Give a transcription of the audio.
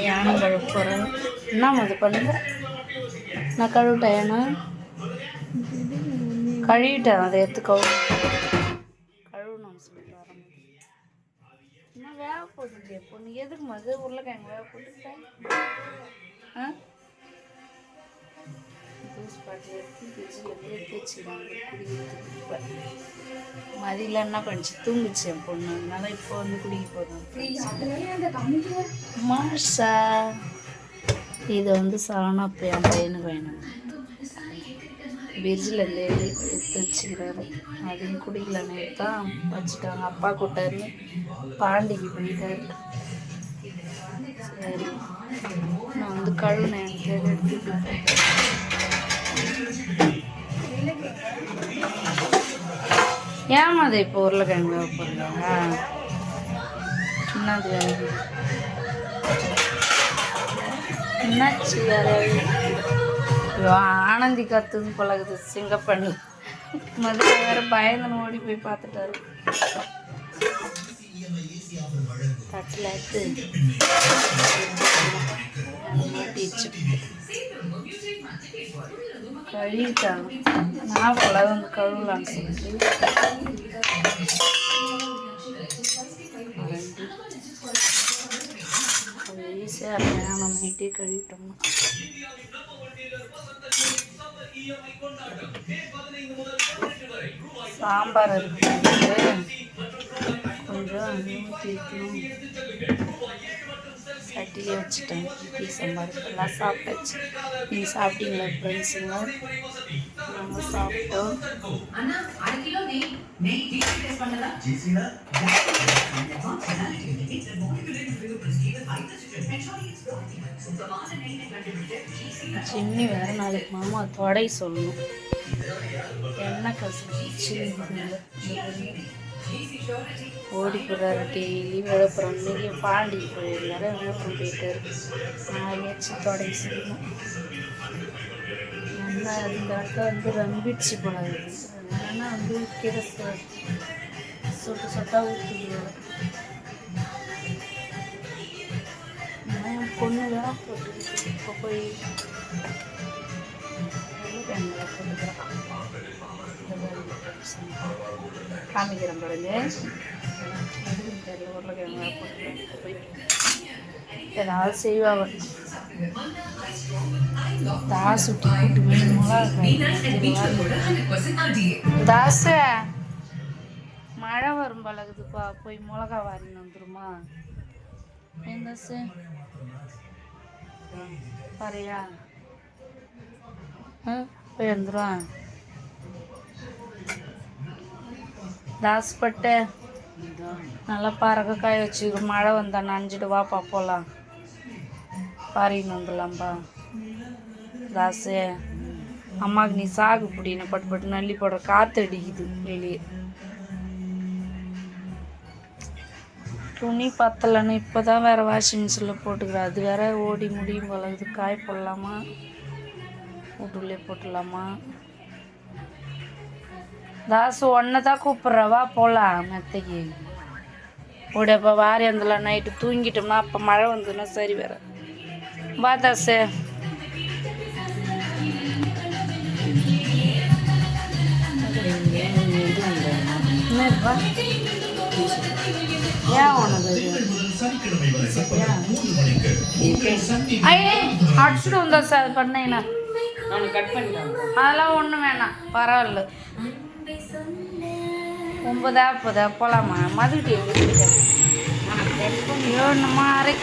யானம் கழுவ போகிறேன். என்ன அது பண்ணுங்க, நான் கழுவிட்டேன்னா கழுவிட்டேன். அதை எடுத்து கழுவணும் சொல்லிட்டு வரேன். இன்னும் வேக போட்டுருக்கேன் பொண்ணு. எதுக்கு மது உருளைக்கிழங்கு வேக போட்டுக்கிட்டேன்? ஜூஸ் பாட்டில் எடுத்து ஃப்ரிட்ஜில் எடுத்து வச்சுக்கிறாங்க குடிக்கிறதுக்கு. மதியில் என்ன பண்ணிச்சு, தூங்குச்சு என் பொண்ணு. அதனால இப்போ வந்து குடிக்க போதும். மாஷா இது வந்து சரணப்ப என் பையனுக்கு வேணும். ஃப்ரிட்ஜில் எடுத்து வச்சுக்கிறாரு. அதையும் குடிக்கலன்னு தான் வச்சுட்டாங்க. அப்பா கூட்டாரு பாண்டிக்கு போயிட்டாரு. சரி நான் வந்து கழுவுனேன் எடுத்துட்டு ஏமா அதை இப்போ உருளைக்கிழங்கு வேக போடுறாங்க. என்னது என்னாச்சு ஆனந்தி கத்துது பழகுது சிங்கப்பண்ணு. மதுரை வேற பயந்து ஓடி போய் பார்த்துட்டாரு. தட்டில் எடுத்து கழுவிட்டாங்க. நான் போல வந்து கழுவலான்னு சொல்லிட்டு ஈஸியாக இருக்கேன். நம்ம நைட்டே கழுவிட்டோம்னா சாம்பார் இருக்கு. கொஞ்சம் ஊற்றி சட்டியே வச்சுட்டேன். இட்லி சாம்பார் எல்லாம் சாப்பிட்டாச்சு. நீங்கள் சாப்பிட்டீங்களா ஃப்ரெண்ட்ஸுங்க? நாங்கள் சாப்பிட்டோம். சின்னி வேறு நாளைக்கு மாமா தொடை சொல்லணும். என்ன கசிச்சு ஓடி போடுறாரு. டெய்லி விழுப்புரம். இன்றைக்கி பாண்டி போயிருந்தாரு. விழுப்புரம் போயிட்டாரு. நாளையாச்சும் தொடை செய்யணும். நல்லா இந்த இடத்துல வந்து ரம்பிடுச்சு போல இருக்குது. என்னன்னா வந்து கீரை சொட்டு சொட்டாக ஊற்றுக்குவாரு. என் பொண்ணு தான் போட்டுக்கிட்டு இப்போ போய் காமிக்கிறேன் பாருங்க. எதுக்கு தெரியல, உருளைக்கிழங்கு போட்டு போய் ஏதாவது செய்வாங்க. தாசுட்டி கூட்டு மீன் தாச மழை வரும் பழகுதுப்பா. போய் மிளகா வாரின்னு வந்துருமா? ஏன் தாசு பாரியா? போய் வந்துடுவான். தாஸ்பட்டு நல்லா பறக்க காய வச்சுக்க. மழை வந்தா நனைஞ்சிட்டு வாப்பா போகலாம். பாரின்னு வந்துடலாம்ப்பா. தாசு அம்மாவுக்கு நீ சாகு பிடின்னு பட்டு பட்டு நல்லி போடுற. காற்று அடிக்குது வெளியே. துணி பத்தலைன்னு இப்போ தான் வேறு வாஷிங் மிஷினில் போட்டுக்கிறேன். அது வேற ஓடி முடியும் போலகுது. காய போடலாமா வீட்டுள்ளே போட்டுடலாமா? தாசு ஒன்றை தான் கூப்பிட்றவா போகலாம் மெத்தைக்கு. ஓடியப்போ வாரி வந்துடலாம். நைட்டு தூங்கிட்டோம்னா அப்போ மழை வந்ததுன்னா சரி வேற. வா தாசு. என்னப்பா ஏன் ஒன்று அடிச்சுட்டு வந்தா சார் அது பண்ணீங்கன்னா அதெல்லாம் ஒன்றும் வேணாம், பரவாயில்ல. 9 போகலாமா? மதுக்கிட்டே 7 அரை